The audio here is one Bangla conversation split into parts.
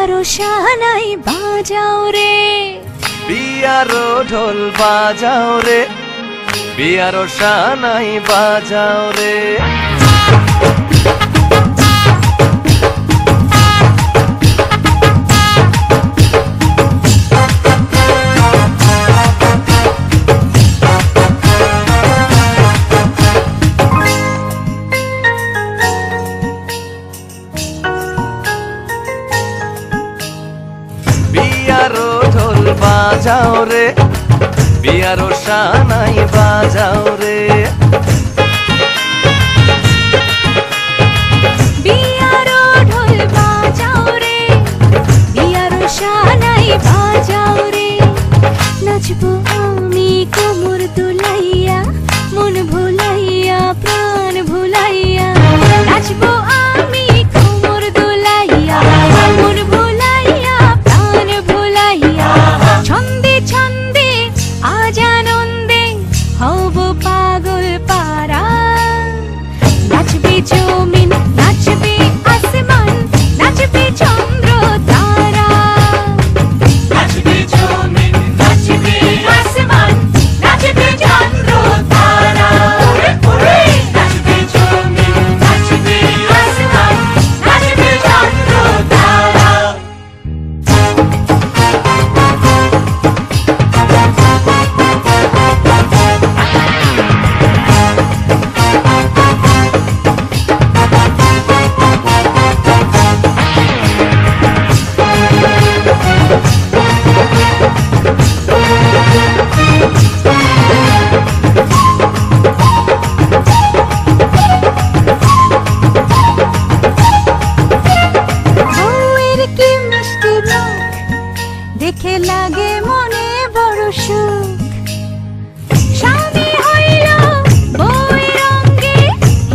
বিয়ারো শাহনাই বাজাও রে, বিয়ারো ঢোল বাজাও রে, বিয়ারো শাহনাই বাজাও রে। বিয়ারো ঢোল বাজাও রে, বিয়ারো শাহনাই বাজাও রে। বিয়ারো ঢোল বাজাও রে, বিয়ারো শাহনাই বাজাও রে। নাচবো আমি কোমর দুলাইয়া, মন ভুলাইয়া প্রাণ ভুলাইয়া। নাচবো আমি কোমর দুলাইয়া, মন ভুলাইয়া প্রাণ ভুলাইয়া। ছন্দে ছন্দে আজ আনন্দে হব পাগল পারা। নাচবে জমিন, নাচবে আসমান, নাচবে চন্দ্র তারা। নাচবে জমিন, নাচবে আসমান, নাচবে চন্দ্র তারা। নাচবে জমিন, নাচবে আসমান, নাচবে চন্দ্র তারা। বউয়ের কি মিষ্টি মুখ, দেখে লাগে মনে বড় সুখ। স্বামী হইল বউয়ের অঙ্গে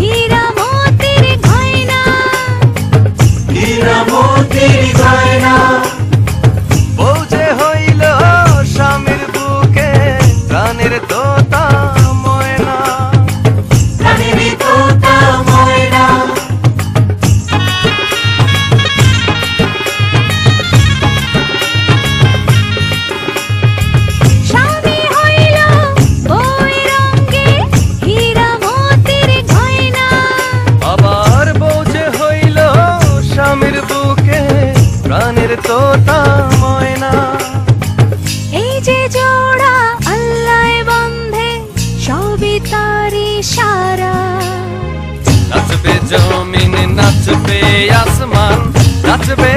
হীরা মোতির গয়না, হীরা মোতির গয়না। বউ যে হইল স্বামীর বুকে প্রাণের তোতা ময়না, প্রাণের তোতা ময়না। স্বামী হইল বউয়ের অঙ্গে হীরা মোতির গয়না। আবার বউ যে হইল স্বামীর বুকে প্রাণের তোতা ময়না। এই যে জোড়া আল্লাহ বন্ধে, সবই তার ইশারা। নাচবে জমিন, নাচবে আসমান, নাচবে